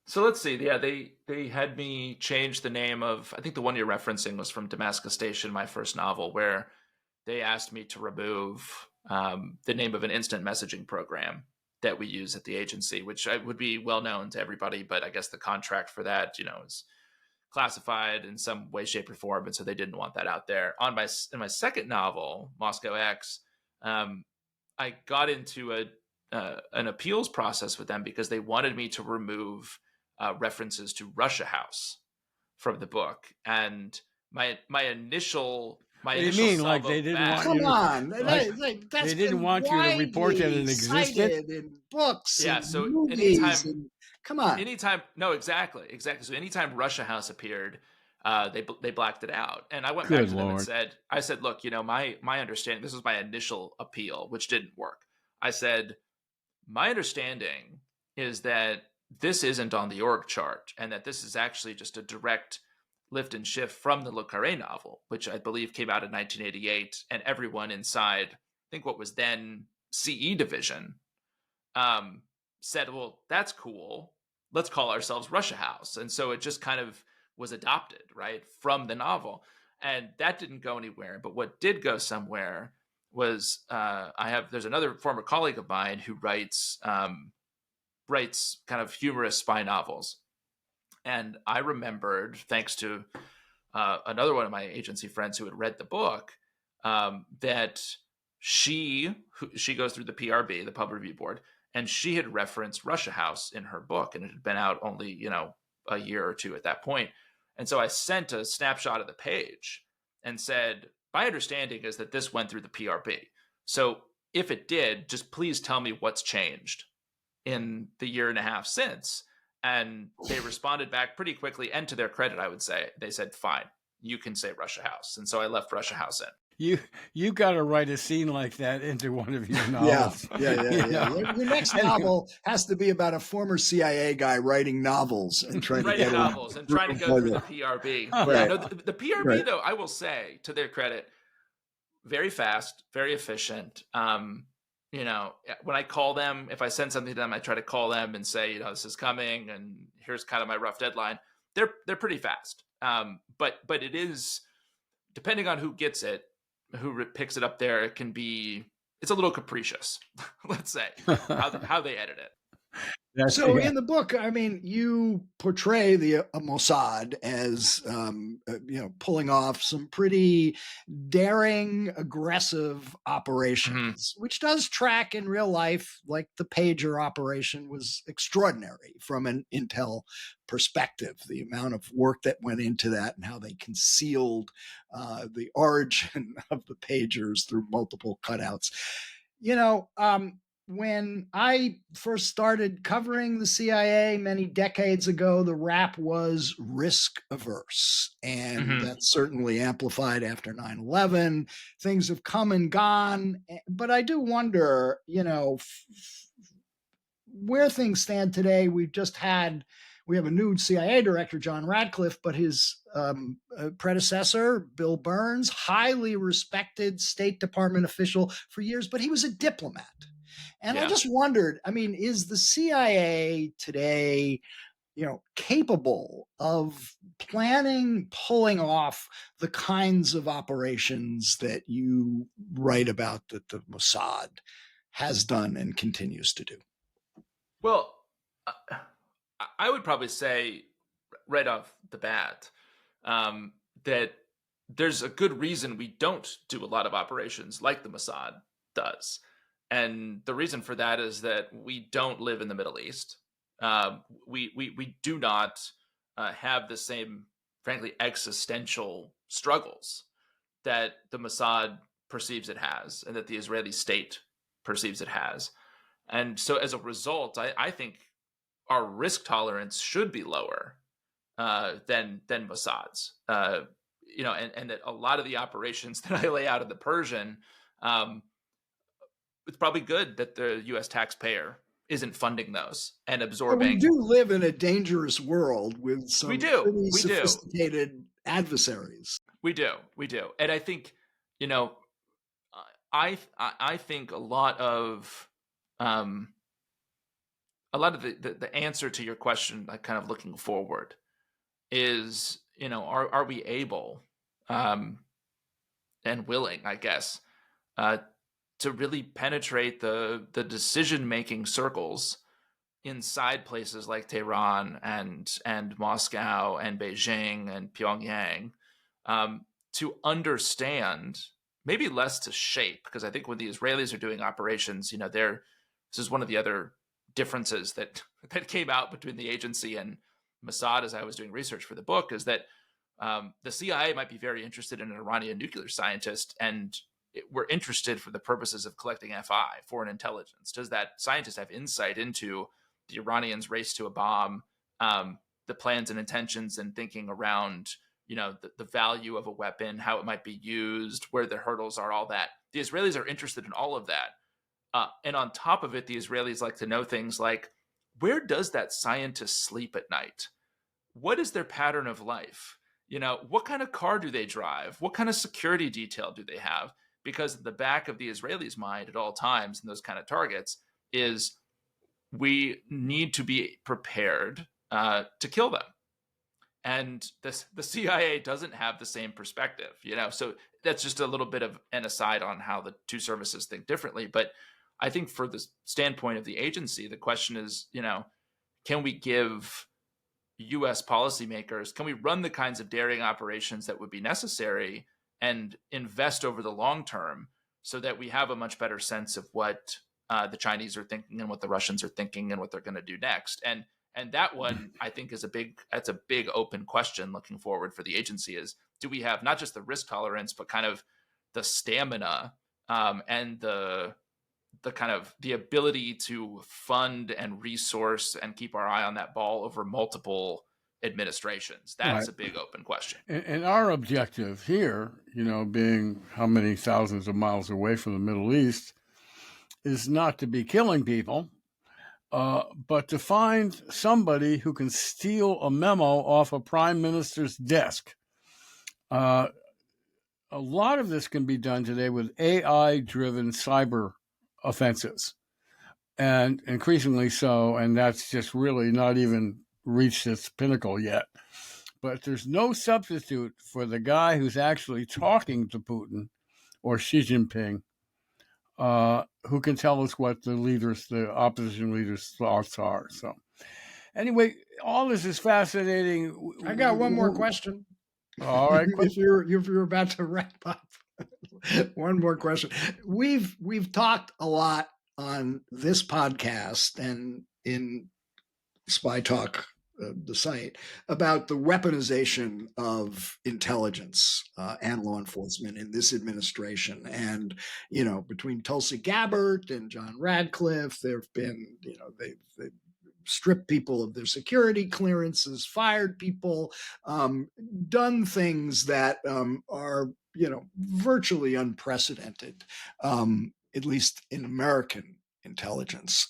So let's see. Yeah, they had me change the name of, I think the one you're referencing was from Damascus Station, my first novel, where they asked me to remove the name of an instant messaging program that we use at the agency, which would be well known to everybody, but I guess the contract for that, is classified in some way, shape, or form, and so they didn't want that out there. In my second novel, Moscow X, I got into an appeals process with them because they wanted me to remove references to Russia House from the book, and my initial. You mean like they didn't want Come you? on, They didn't want you to report that it existed in books. Yeah, and so movies come on. No, exactly. So anytime Russia House appeared, they blacked it out, and I went back to them and said, look, my understanding. This was my initial appeal, which didn't work. I said, my understanding is that this isn't on the org chart, and that this is actually just a direct lift and shift from the Le Carre novel, which I believe came out in 1988, and everyone inside, I think what was then CE division, said, well, that's cool. Let's call ourselves Russia House. And so it just kind of was adopted, right, from the novel. And that didn't go anywhere. But what did go somewhere was there's another former colleague of mine who writes kind of humorous spy novels. And I remembered, thanks to another one of my agency friends who had read the book, that she goes through the PRB, the Pub Review Board, and she had referenced Russia House in her book, and it had been out only, a year or two at that point. And so I sent a snapshot of the page and said, my understanding is that this went through the PRB. So if it did, just please tell me what's changed in the year and a half since. And they responded back pretty quickly, and to their credit, I would say, they said, fine, you can say Russia House. And so I left Russia House in. You got to write a scene like that into one of your novels. Yeah. Your next novel has to be about a former CIA guy writing novels and trying to go through the PRB. Right. No, the PRB, right, though, I will say, to their credit, very fast, very efficient. When I call them, if I send something to them, I try to call them and say, this is coming, and here's kind of my rough deadline. They're pretty fast. But it is, depending on who gets it, who picks it up there, it's a little capricious, let's say, how they edit it. So in the book, I mean, you portray the Mossad as, pulling off some pretty daring, aggressive operations, which does track in real life. Like the pager operation was extraordinary from an intel perspective. The amount of work that went into that and how they concealed the origin of the pagers through multiple cutouts. When I first started covering the CIA many decades ago, the rap was risk averse. And that's certainly amplified after 9/11. Things have come and gone. But I do wonder, where things stand today. We have a new CIA director, John Radcliffe, but his predecessor, Bill Burns, highly respected State Department official for years, but he was a diplomat. And I just wondered, I mean, is the CIA today, capable of pulling off the kinds of operations that you write about that the Mossad has done and continues to do? Well, I would probably say right off the bat that there's a good reason we don't do a lot of operations like the Mossad does. And the reason for that is that we don't live in the Middle East. We do not have the same, frankly, existential struggles that the Mossad perceives it has and that the Israeli state perceives it has. And so as a result, I think our risk tolerance should be lower than Mossad's. And that a lot of the operations that I lay out in the Persian, it's probably good that the U.S. taxpayer isn't funding those and absorbing. We do live in a dangerous world with some pretty sophisticated adversaries. We do. And I think, I think a lot of the answer to your question, like kind of looking forward, is, are we able and willing, I guess, to really penetrate the decision-making circles inside places like Tehran and Moscow and Beijing and Pyongyang, to understand, maybe less to shape, because I think when the Israelis are doing operations, this is one of the other differences that came out between the agency and Mossad as I was doing research for the book, is that the CIA might be very interested in an Iranian nuclear scientist, and we're interested for the purposes of collecting FI, foreign intelligence. Does that scientist have insight into the Iranians' race to a bomb, the plans and intentions and thinking around, the value of a weapon, how it might be used, where the hurdles are, all that? The Israelis are interested in all of that. And on top of it, the Israelis like to know things like, where does that scientist sleep at night? What is their pattern of life? What kind of car do they drive? What kind of security detail do they have? Because the back of the Israelis' mind at all times in those kind of targets is, we need to be prepared to kill them. And the CIA doesn't have the same perspective, so that's just a little bit of an aside on how the two services think differently. But I think for the standpoint of the agency, the question is, can we give U.S. policymakers, can we run the kinds of daring operations that would be necessary and invest over the long term so that we have a much better sense of what the Chinese are thinking and what the Russians are thinking and what they're going to do next? And that one, I think, that's a big open question looking forward for the agency, is, do we have not just the risk tolerance, but kind of the stamina and the kind of the ability to fund and resource and keep our eye on that ball over multiple administrations? That's a big open question. And our objective here, being how many thousands of miles away from the Middle East, is not to be killing people, but to find somebody who can steal a memo off a prime minister's desk. A lot of this can be done today with AI-driven cyber offenses, and increasingly so, and that's just really not even reached its pinnacle yet. but there's no substitute for the guy who's actually talking to Putin or Xi Jinping, who can tell us what the opposition leaders' thoughts are. So, anyway, all this is fascinating. I got one more question. All right, if you're about to wrap up, one more question. We've talked a lot on this podcast and in Spy Talk, the site, about the weaponization of intelligence and law enforcement in this administration. And, between Tulsi Gabbard and John Radcliffe, there have been, they've stripped people of their security clearances, fired people, done things that are, virtually unprecedented, at least in American intelligence.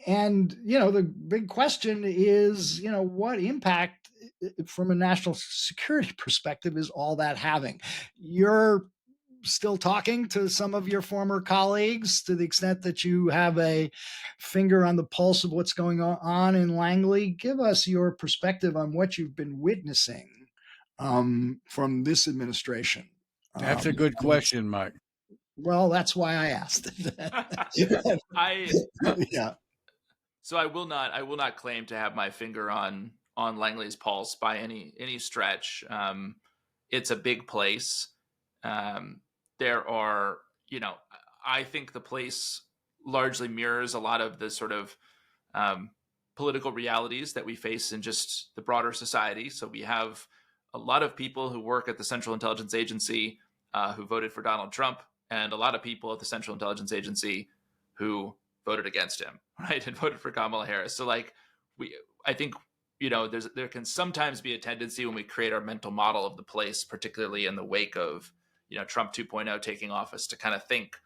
And, the big question is, what impact from a national security perspective is all that having? You're still talking to some of your former colleagues to the extent that you have a finger on the pulse of what's going on in Langley. Give us your perspective on what you've been witnessing from this administration. That's a good question, Mike. Well, that's why I asked. Yeah. So I will not claim to have my finger on Langley's pulse by any stretch. It's a big place. There are, I think the place largely mirrors a lot of the sort of political realities that we face in just the broader society. So we have a lot of people who work at the Central Intelligence Agency who voted for Donald Trump, and a lot of people at the Central Intelligence Agency who voted against him, right, and voted for Kamala Harris. So I think, there can sometimes be a tendency when we create our mental model of the place, particularly in the wake of, Trump 2.0 taking office, to kind of think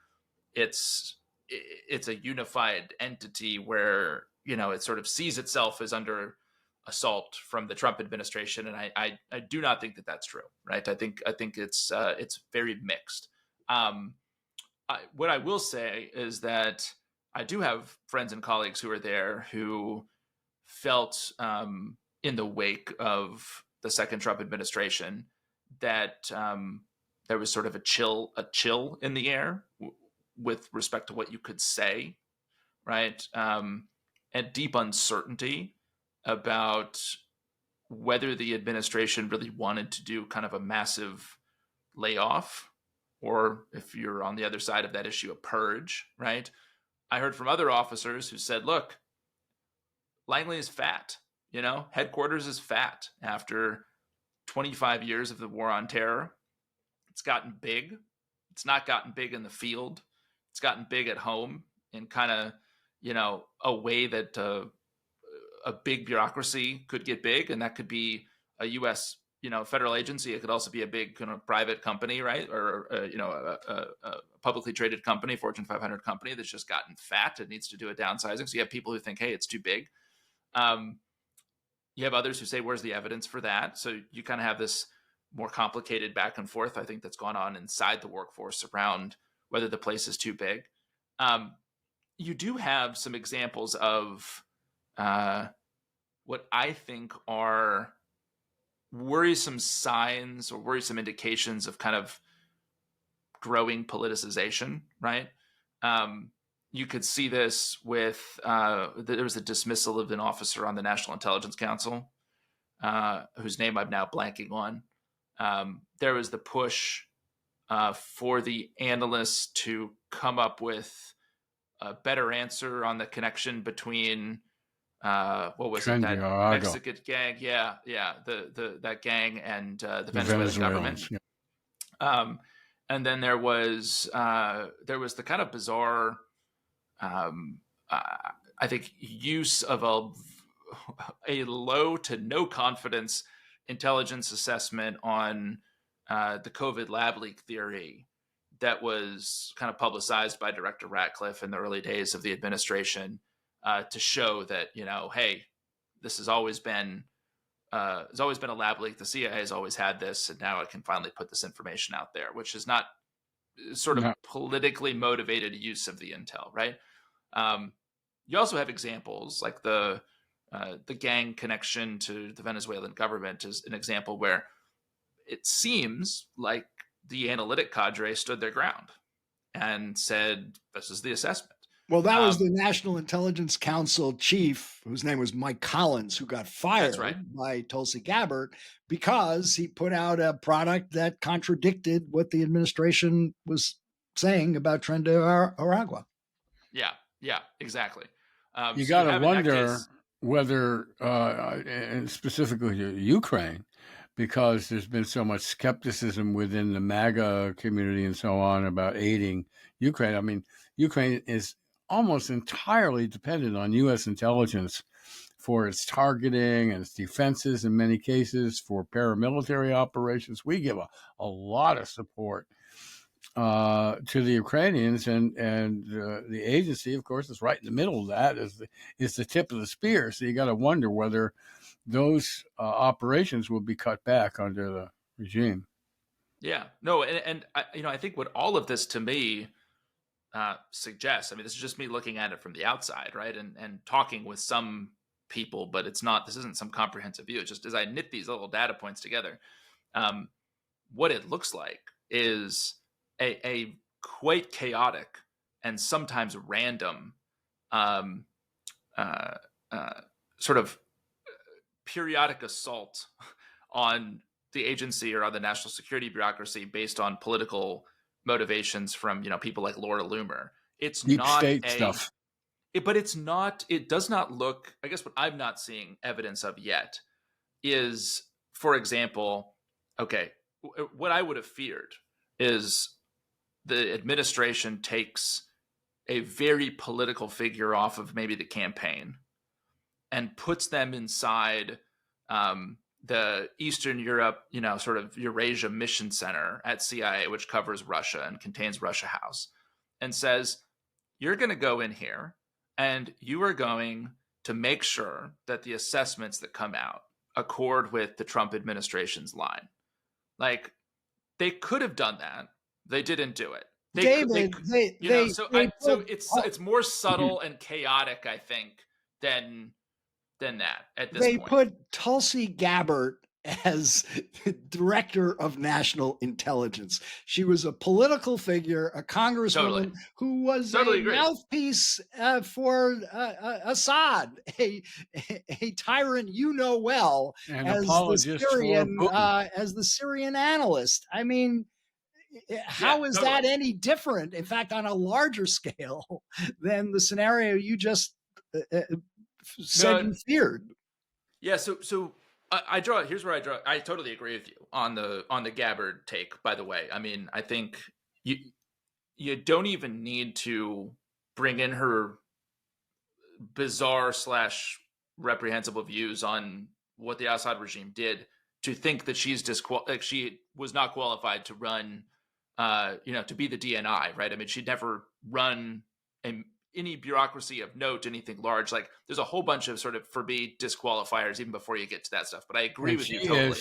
it's a unified entity where, it sort of sees itself as under assault from the Trump administration. And I do not think that that's true, right? I think it's very mixed. What I will say is that I do have friends and colleagues who are there who felt in the wake of the second Trump administration that there was sort of a chill in the air with respect to what you could say, right? And deep uncertainty about whether the administration really wanted to do kind of a massive layoff, or if you're on the other side of that issue, a purge, right? I heard from other officers who said, look, Langley is fat, headquarters is fat after 25 years of the war on terror. It's gotten big. It's not gotten big in the field. It's gotten big at home in kind of, a way that a big bureaucracy could get big. And that could be a U.S., federal agency. It could also be a big kind of private company, right? Or, a publicly traded company, Fortune 500 company that's just gotten fat. It needs to do a downsizing. So you have people who think, hey, it's too big. You have others who say, where's the evidence for that? So you kind of have this more complicated back and forth, I think, that's gone on inside the workforce around whether the place is too big. You do have some examples of what I think are worrisome signs or worrisome indications of kind of growing politicization, right? You could see this with, there was a dismissal of an officer on the National Intelligence Council, whose name I'm now blanking on. There was the push for the analysts to come up with a better answer on the connection between what was it, that Mexican gang? Yeah, that gang and the Venezuelan government. Yeah. And then there was the kind of bizarre, I think, use of a low to no confidence intelligence assessment on the COVID lab leak theory that was kind of publicized by Director Ratcliffe in the early days of the administration to show that, hey, this has always been a lab leak. The CIA has always had this, and now it can finally put this information out there, which is not sort of politically motivated use of the intel, right? You also have examples like the the gang connection to the Venezuelan government is an example where it seems like the analytic cadre stood their ground and said, this is the assessment. Well, that was the National Intelligence Council chief, whose name was Mike Collins, who got fired by Tulsi Gabbard because he put out a product that contradicted what the administration was saying about Tren de Aragua. Yeah, exactly. You got to wonder whether, and specifically Ukraine, because there's been so much skepticism within the MAGA community and so on about aiding Ukraine. I mean, Ukraine is almost entirely dependent on U.S. intelligence for its targeting and its defenses in many cases, for paramilitary operations. We give a lot of support to the Ukrainians, and the agency, of course, is right in the middle of that, is the tip of the spear. So you got to wonder whether those operations will be cut back under the regime. Yeah, no, and I think what all of this to me suggests, I mean, this is just me looking at it from the outside, right, and talking with some people, but this isn't some comprehensive view. It's just as I knit these little data points together, what it looks like is a quite chaotic and sometimes random sort of periodic assault on the agency or on the national security bureaucracy based on political motivations from people like Laura Loomer. It's deep not state stuff. But it's not. It does not look. I guess what I'm not seeing evidence of yet is, for example, okay, what I would have feared is the administration takes a very political figure off of maybe the campaign and puts them inside the Eastern Europe, sort of Eurasia Mission Center at CIA, which covers Russia and contains Russia House, and says, you're going to go in here and you are going to make sure that the assessments that come out accord with the Trump administration's line. Like, they could have done that. They didn't do it. It's more subtle and chaotic, I think, than that at this point. They put Tulsi Gabbard as director of national intelligence. She was a political figure, a congresswoman who was a mouthpiece for Assad, a tyrant well, as the Syrian analyst. I mean, how is that any different? In fact, on a larger scale than the scenario you just said you feared. Yeah, so here's where I totally agree with you on the Gabbard take, by the way. I mean, I think you don't even need to bring in her bizarre / reprehensible views on what the Assad regime did to think that she was not qualified to run to be the DNI, right? I mean, she'd never run any bureaucracy of note, anything large. Like, there's a whole bunch of sort of forbid disqualifiers even before you get to that stuff. But I agree with you totally.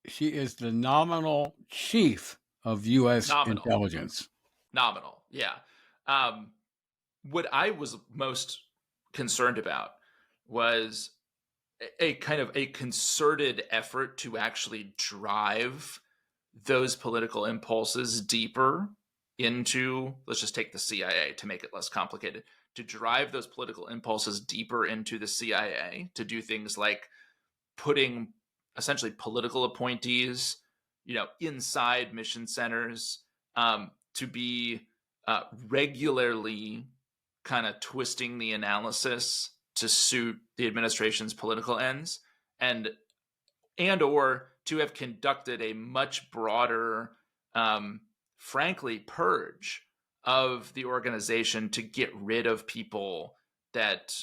She is the nominal chief of U.S. intelligence. Nominal, yeah. What I was most concerned about was a kind of a concerted effort to actually drive those political impulses deeper into, let's just take the CIA to make it less complicated, to drive those political impulses deeper into the CIA, to do things like putting essentially political appointees, inside mission centers, to be regularly kind of twisting the analysis to suit the administration's political ends, and or to have conducted a much broader, frankly, purge of the organization to get rid of people that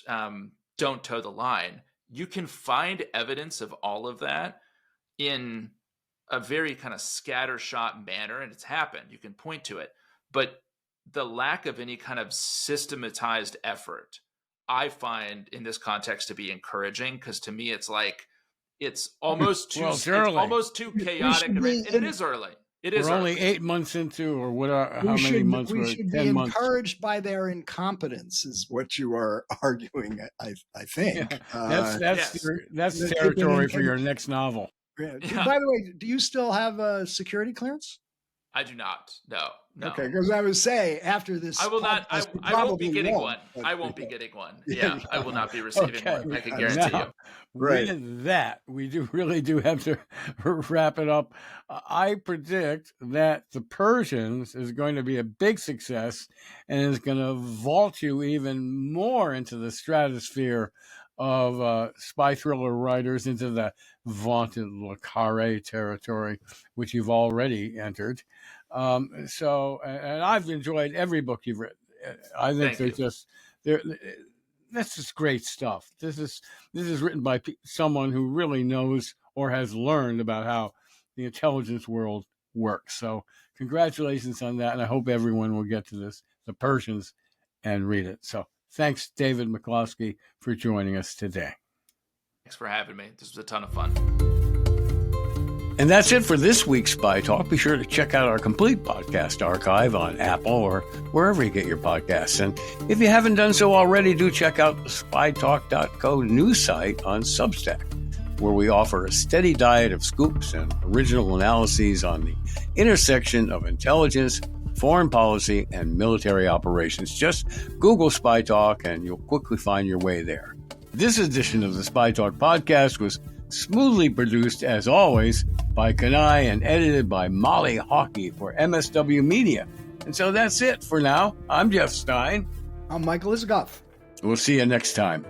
don't toe the line. You can find evidence of all of that in a very kind of scattershot manner, and it's happened. You can point to it. But the lack of any kind of systematized effort, I find in this context to be encouraging, because to me, it's like, it's almost too, it's almost too chaotic. And it is early. is. We're only 8 months into, or what? How many months? We were should 10 be months. encouraged by their incompetence, is what you are arguing. I think That's territory for your next novel. By the way, do you still have a security clearance? I do not. No. Okay, because I would say after this, I will not. I won't be getting one. I won't be getting one. Yeah, I will not be receiving one. I can guarantee you. Right. With that, we really do have to wrap it up. I predict that The Persians is going to be a big success and is going to vault you even more into the stratosphere of spy thriller writers, into the vaunted Le Carré territory, which you've already entered. And I've enjoyed every book you've written. I think that's just great stuff. This is written by someone who really knows or has learned about how the intelligence world works. So congratulations on that, and I hope everyone will get to The Persians, and read it. So thanks, David McCloskey, for joining us today. Thanks for having me. This was a ton of fun. And that's it for this week's Spy Talk. Be sure to check out our complete podcast archive on Apple or wherever you get your podcasts. And if you haven't done so already, do check out the spytalk.co news site on Substack, where we offer a steady diet of scoops and original analyses on the intersection of intelligence, foreign policy, and military operations. Just Google Spy Talk and you'll quickly find your way there. This edition of the Spy Talk podcast was smoothly produced, as always, by Kanai and edited by Molly Hockey for MSW Media. And so that's it for now. I'm Jeff Stein. I'm Michael Isikoff. We'll see you next time.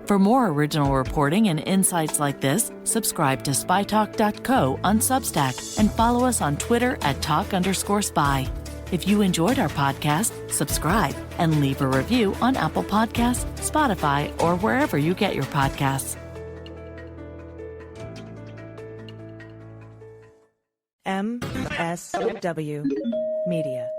For more original reporting and insights like this, subscribe to spytalk.co on Substack and follow us on Twitter at @talk_spy. If you enjoyed our podcast, subscribe and leave a review on Apple Podcasts, Spotify, or wherever you get your podcasts. MSW Media.